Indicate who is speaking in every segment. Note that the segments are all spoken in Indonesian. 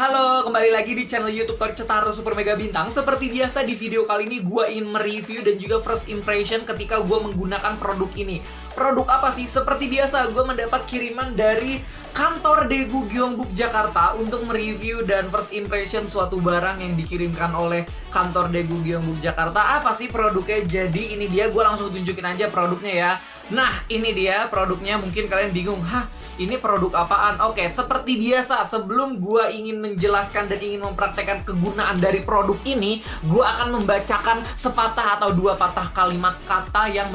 Speaker 1: Halo, kembali lagi di channel YouTube Tori Cetaro Super Mega Bintang. Seperti biasa di video kali ini gue ingin mereview dan juga first impression ketika gue menggunakan produk ini. Produk apa sih? Seperti biasa gue mendapat kiriman dari kantor Daegu Gyeongbuk Jakarta untuk mereview dan first impression suatu barang yang dikirimkan oleh kantor Daegu Gyeongbuk Jakarta. Apa sih produknya? Jadi ini dia, gue langsung tunjukin aja produknya ya. Nah, ini dia produknya. Mungkin kalian bingung, hah, ini produk apaan? Oke, seperti biasa, sebelum gue ingin menjelaskan dan ingin mempraktekkan kegunaan dari produk ini, gue akan membacakan sepatah atau dua patah kalimat kata yang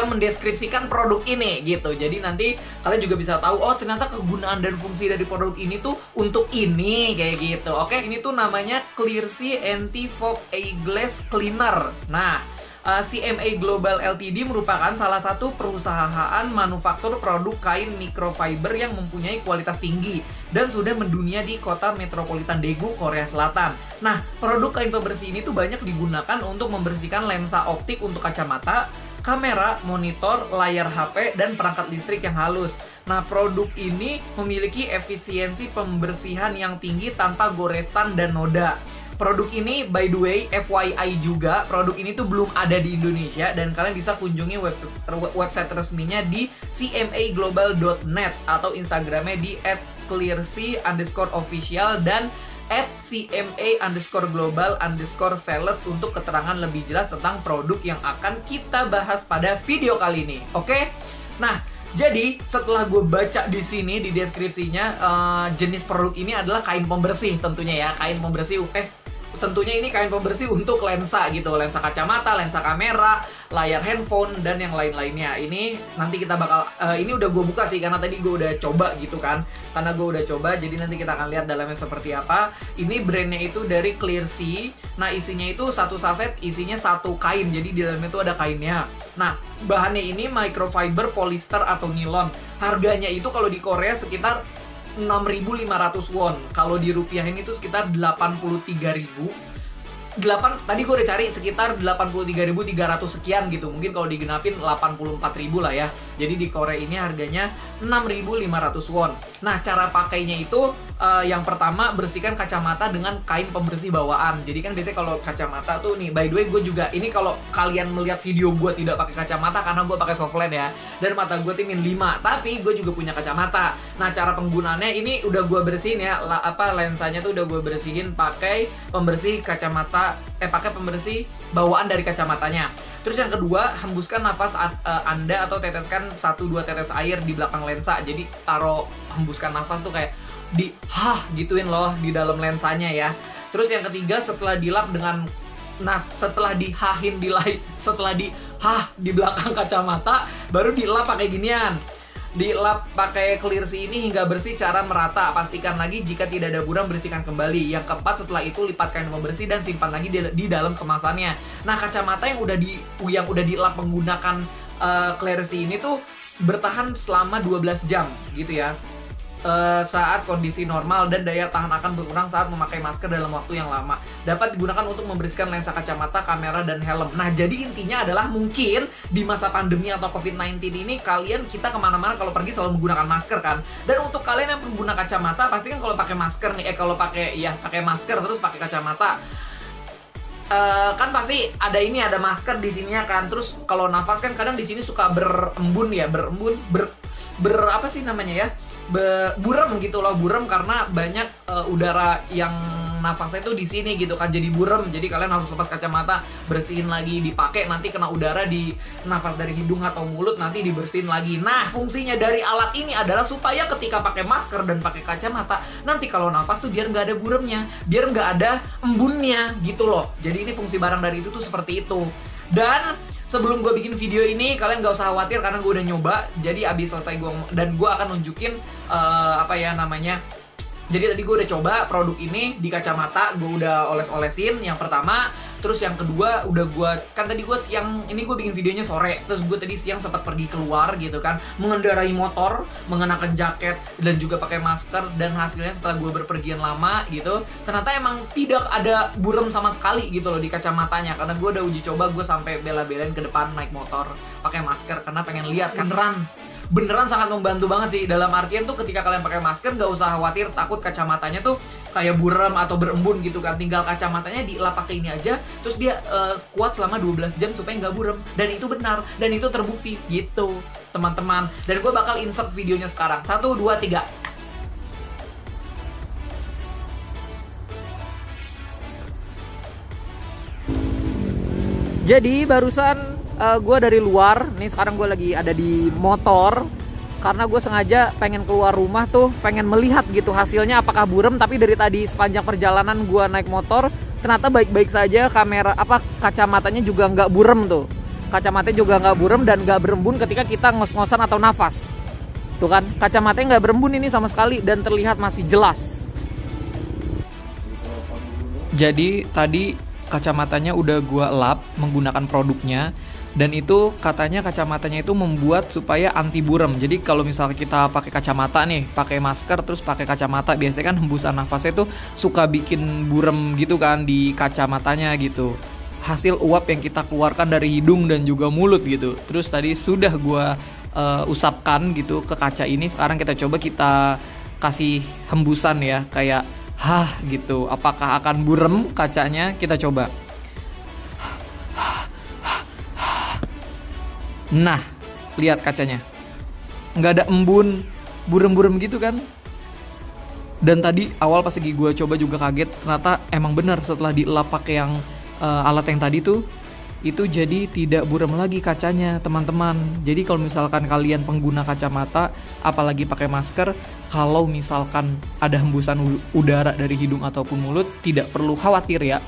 Speaker 1: mendeskripsikan produk ini gitu. Jadi nanti kalian juga bisa tahu, oh ternyata kegunaan dan fungsi dari produk ini tuh untuk ini, kayak gitu. Oke, ini tuh namanya Clearsea Anti Fog Eyeglass Cleaner. Nah, CMA Global Ltd merupakan salah satu perusahaan manufaktur produk kain microfiber yang mempunyai kualitas tinggi dan sudah mendunia di kota metropolitan Daegu, Korea Selatan. Nah, produk kain pembersih ini tuh banyak digunakan untuk membersihkan lensa optik untuk kacamata, kamera, monitor, layar HP, dan perangkat listrik yang halus. Nah, produk ini memiliki efisiensi pembersihan yang tinggi tanpa goresan dan noda. Produk ini, by the way, FYI juga, produk ini tuh belum ada di Indonesia dan kalian bisa kunjungi website resminya di cmaglobal.net atau Instagramnya di @clearsea_official dan @cma_global_sales untuk keterangan lebih jelas tentang produk yang akan kita bahas pada video kali ini. Oke? Nah, jadi setelah gue baca di sini di deskripsinya, jenis produk ini adalah kain pembersih tentunya ya, kain pembersih. Tentunya ini kain pembersih untuk lensa gitu, lensa kacamata, lensa kamera, layar handphone, dan yang lain-lainnya. Ini nanti kita bakal, ini udah gue buka sih karena tadi gue udah coba gitu kan. Karena gue udah coba, jadi nanti kita akan lihat dalamnya seperti apa. Ini brandnya itu dari Clearsea. Nah, isinya itu satu saset, isinya satu kain, jadi di dalamnya itu ada kainnya. Nah, bahannya ini microfiber, polyester, atau nilon. Harganya itu kalau di Korea sekitar 6.500 won. Kalau di rupiahin itu sekitar 83.000. Tadi gue udah cari sekitar 83.300 sekian gitu. Mungkin kalau digenapin 84.000 lah ya. Jadi di Korea ini harganya 6.500 won. Nah, cara pakainya itu yang pertama, bersihkan kacamata dengan kain pembersih bawaan. Jadi kan biasanya kalau kacamata tuh nih, by the way gue juga, ini kalau kalian melihat video gue tidak pakai kacamata karena gue pakai softland ya, dan mata gue tuh min 5, tapi gue juga punya kacamata. Nah, cara penggunaannya ini udah gue bersihin ya, lensanya tuh udah gue bersihin pakai pembersih kacamata, pakai pembersih bawaan dari kacamatanya. Terus yang kedua, hembuskan nafas Anda atau teteskan 1-2 tetes air di belakang lensa. Jadi hembuskan nafas tuh kayak gituin loh di dalam lensanya ya. Terus yang ketiga, setelah dilap dengan di belakang kacamata, baru dilap pakai ginian. Dilap pakai Clearsea ini hingga bersih secara merata. Pastikan lagi jika tidak ada buram, bersihkan kembali. Yang keempat, setelah itu lipat kain pembersih dan simpan lagi di dalam kemasannya. Nah, kacamata yang udah dilap menggunakan Clearsea ini tuh bertahan selama 12 jam gitu ya. Saat kondisi normal, dan daya tahan akan berkurang saat memakai masker dalam waktu yang lama. Dapat digunakan untuk membersihkan lensa kacamata, kamera, dan helm. Nah, jadi intinya adalah mungkin di masa pandemi atau COVID-19 ini kita kemana-mana kalau pergi selalu menggunakan masker kan. Dan untuk kalian yang pengguna kacamata, pasti kan kalau pakai masker nih, pakai masker terus pakai kacamata, kan pasti ada masker di sininya kan. Terus kalau nafas kan kadang di sini suka berembun apa sih namanya ya, buram gitu loh, buram karena banyak udara yang nafasnya itu di sini gitu kan, jadi buram. Jadi kalian harus lepas kacamata, bersihin lagi, dipakai, nanti kena udara di nafas dari hidung atau mulut, nanti dibersihin lagi. Nah, fungsinya dari alat ini adalah supaya ketika pakai masker dan pakai kacamata, nanti kalau nafas tuh biar nggak ada buramnya, biar nggak ada embunnya gitu loh. Jadi ini fungsi barang dari itu tuh seperti itu. Dan sebelum gue bikin video ini, kalian gak usah khawatir karena gue udah nyoba. Jadi abis selesai gue akan nunjukin jadi tadi gue udah coba produk ini di kacamata, gue udah oles-olesin yang pertama. Terus yang kedua, tadi gue siang, ini gue bikin videonya sore, terus gue tadi siang sempat pergi keluar gitu kan, mengendarai motor, mengenakan jaket, dan juga pakai masker. Dan hasilnya setelah gue berpergian lama gitu, ternyata emang tidak ada buram sama sekali gitu loh di kacamatanya. Karena gue udah uji coba, gue sampai bela-belain ke depan naik motor pakai masker karena pengen lihat kan, beneran sangat membantu banget sih. Dalam artian tuh ketika kalian pakai masker nggak usah khawatir takut kacamatanya tuh kayak buram atau berembun gitu kan. Tinggal kacamatanya dielap pakai ini aja, terus dia kuat selama 12 jam supaya nggak buram. Dan itu benar, dan itu terbukti gitu teman-teman. Dan gue bakal insert videonya sekarang. 1, 2, 3. Jadi barusan gue dari luar, nih sekarang gue lagi ada di motor karena gue sengaja pengen keluar rumah tuh, pengen melihat gitu hasilnya apakah buram. Tapi dari tadi sepanjang perjalanan gue naik motor, ternyata baik-baik saja. Kacamatanya juga nggak buram tuh, kacamatanya juga nggak buram dan nggak berembun ketika kita ngos-ngosan atau nafas. Tuh kan, kacamatanya nggak berembun ini sama sekali dan terlihat masih jelas. Jadi tadi kacamatanya udah gua lap menggunakan produknya, dan itu katanya kacamatanya itu membuat supaya anti buram. Jadi kalau misalnya kita pakai kacamata nih, pakai masker terus pakai kacamata, biasanya kan hembusan nafasnya itu suka bikin buram gitu kan di kacamatanya gitu. Hasil uap yang kita keluarkan dari hidung dan juga mulut gitu. Terus tadi sudah gua usapkan gitu ke kaca ini. Sekarang kita kasih hembusan ya, kayak gitu. Apakah akan buram kacanya? Kita coba. Nah, lihat kacanya, nggak ada embun, buram-buram gitu kan. Dan tadi awal pas lagi gue coba juga kaget, ternyata emang benar setelah dielap pakai yang alat yang tadi tuh, itu jadi tidak buram lagi kacanya teman-teman. Jadi kalau misalkan kalian pengguna kacamata, apalagi pakai masker, kalau misalkan ada hembusan udara dari hidung ataupun mulut, tidak perlu khawatir ya,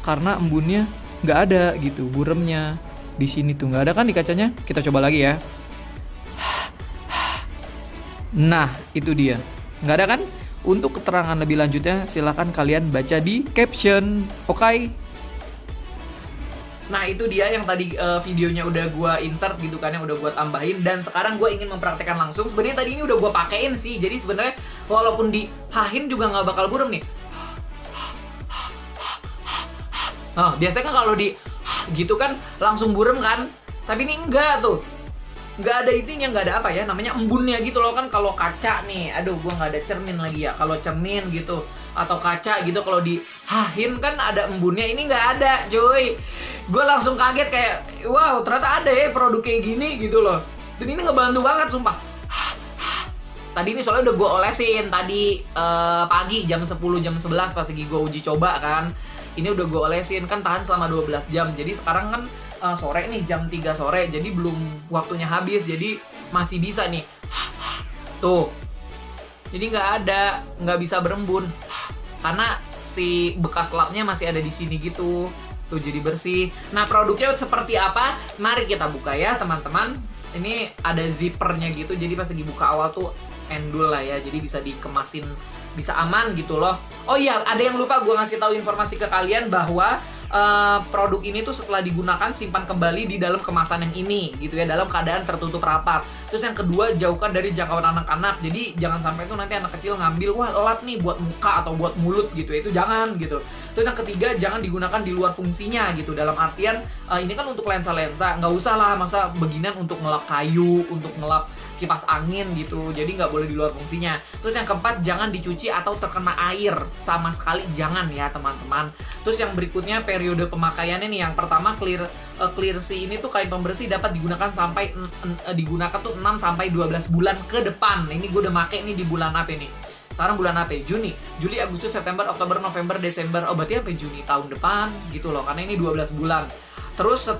Speaker 1: karena embunnya nggak ada gitu, buramnya di sini tuh nggak ada kan di kacanya. Kita coba lagi ya. Nah itu dia, nggak ada kan. Untuk keterangan lebih lanjutnya silahkan kalian baca di caption. Oke. Nah itu dia yang tadi videonya udah gue insert gitu kan, yang udah gue tambahin. Dan sekarang gue ingin mempraktekkan langsung. Sebenarnya tadi ini udah gue pakein sih, jadi sebenarnya walaupun dihahin juga nggak bakal buram nih. Nah biasanya kan kalau di gitu kan langsung buram kan, tapi ini enggak tuh, nggak ada itunya, nggak ada apa ya namanya, embunnya gitu loh kan. Kalau kaca nih, aduh gue nggak ada cermin lagi ya. Kalau cermin gitu atau kaca gitu, kalau dihahin kan ada embunnya, ini nggak ada cuy. Gue langsung kaget kayak wow ternyata ada ya produk kayak gini gitu loh. Dan ini ngebantu banget sumpah. Tadi ini soalnya udah gue olesin tadi pagi jam 10 jam 11 pas lagi gue uji coba kan. Ini udah gue olesin kan, tahan selama 12 jam. Jadi sekarang kan sore nih, jam 3 sore, jadi belum waktunya habis, jadi masih bisa nih. Tuh. Jadi nggak bisa berembun. Karena si bekas lapnya masih ada di sini gitu. Tuh jadi bersih. Nah produknya seperti apa? Mari kita buka ya teman-teman. Ini ada zippernya gitu, jadi pas lagi buka awal tuh endul lah ya. Jadi bisa dikemasin, bisa aman gitu loh. Oh iya, ada yang lupa gue ngasih tahu informasi ke kalian bahwa produk ini tuh setelah digunakan simpan kembali di dalam kemasan yang ini gitu ya, dalam keadaan tertutup rapat. Terus yang kedua, jauhkan dari jangkauan anak-anak. Jadi jangan sampai tuh nanti anak kecil ngambil, wah elap nih buat muka atau buat mulut gitu ya, itu jangan gitu. Terus yang ketiga, jangan digunakan di luar fungsinya gitu. Dalam artian ini kan untuk lensa-lensa, nggak usah lah masa beginian untuk ngelap kayu, untuk ngelap kipas angin gitu. Jadi nggak boleh di luar fungsinya. Terus yang keempat, jangan dicuci atau terkena air sama sekali, jangan ya teman-teman. Terus yang berikutnya periode pemakaiannya nih. Yang pertama, Clearsea ini tuh kain pembersih dapat digunakan sampai digunakan tuh 6 sampai 12 bulan ke depan. Ini gue udah make nih di bulan apa nih? Sekarang bulan apa? Juni, Juli, Agustus, September, Oktober, November, Desember. Oh berarti sampai Juni tahun depan gitu loh, karena ini 12 bulan. Terus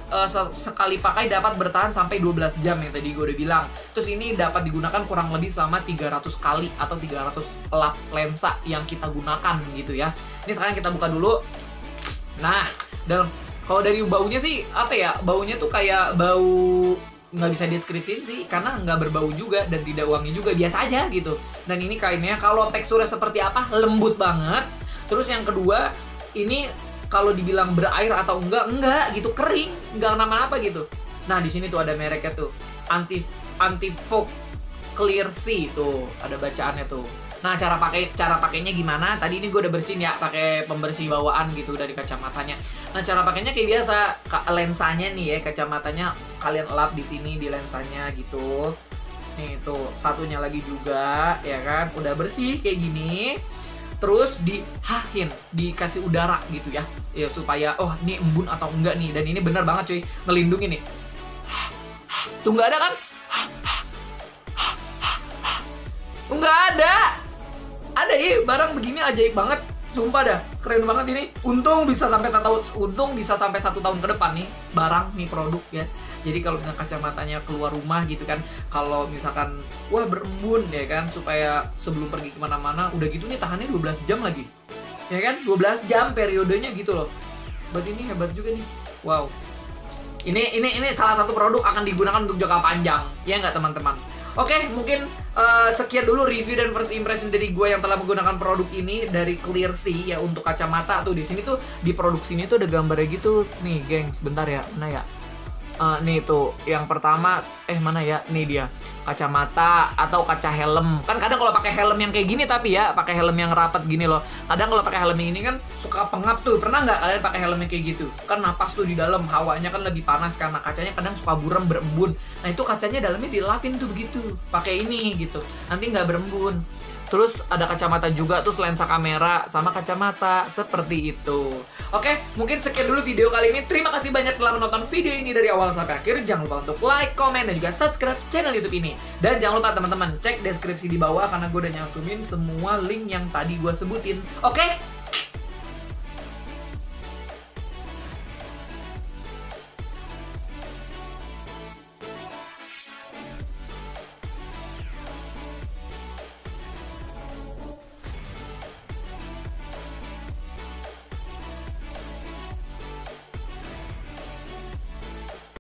Speaker 1: sekali pakai dapat bertahan sampai 12 jam yang tadi gue udah bilang. Terus ini dapat digunakan kurang lebih selama 300 kali atau 300 lap lensa yang kita gunakan gitu ya. Ini sekarang kita buka dulu. Nah, kalau dari baunya sih apa ya? Baunya tuh kayak bau, nggak bisa deskripsiin sih, karena nggak berbau juga dan tidak wangi juga, biasa aja gitu. Dan ini kainnya kalau teksturnya seperti apa, lembut banget. Terus yang kedua, ini kalau dibilang berair atau enggak gitu, kering, nggak kenapa-napa gitu. Nah di sini tuh ada mereknya tuh, anti fog Clearsea tuh, ada bacaannya tuh. Nah cara pakainya gimana? Tadi ini gue udah bersihin ya, pakai pembersih bawaan gitu dari kacamatanya. Nah cara pakainya kayak biasa, lensanya nih ya, kacamatanya kalian elap di sini di lensanya gitu. Nih tuh, satunya lagi juga, ya kan? Udah bersih kayak gini. Terus dihahin, dikasih udara gitu ya. Ya supaya, oh ini embun atau enggak nih. Dan ini bener banget cuy, ngelindungin nih. Tuh nggak ada kan? Nggak ada. Ada ya, barang begini ajaib banget. Sumpah dah, keren banget ini. Untung bisa sampai 1 tahun ke depan nih barang nih produk ya. Jadi kalau misalkan kacamatanya keluar rumah gitu kan, kalau misalkan wah berembun ya kan, supaya sebelum pergi kemana-mana udah gitu nih tahannya 12 jam lagi. Ya kan, 12 jam periodenya gitu loh. Berarti ini hebat juga nih. Wow. Ini salah satu produk akan digunakan untuk jangka panjang. Ya nggak teman-teman? Oke, mungkin sekian dulu review dan first impression dari gue yang telah menggunakan produk ini dari Clearsea ya untuk kacamata. Tuh di sini tuh di produk sini tuh ada gambarnya gitu. Nih, geng, sebentar ya. Mana ya? Nih tuh, yang pertama mana ya? Nih dia. Kacamata atau kaca helm. Kan kadang kalau pakai helm yang kayak gini tapi ya, pakai helm yang rapat gini loh. Kadang kalau pakai helm ini kan suka pengap tuh. Pernah nggak kalian pakai helm yang kayak gitu? Kan napas tuh di dalam, hawanya kan lebih panas karena kacanya kadang suka buram berembun. Nah, itu kacanya dalamnya dilapin tuh begitu. Pakai ini gitu. Nanti nggak berembun. Terus ada kacamata juga, terus lensa kamera sama kacamata seperti itu. Oke, mungkin sekian dulu video kali ini. Terima kasih banyak telah menonton video ini dari awal sampai akhir. Jangan lupa untuk like, komen, dan juga subscribe channel YouTube ini. Dan jangan lupa teman-teman cek deskripsi di bawah karena gue udah nyantumin semua link yang tadi gue sebutin. Oke?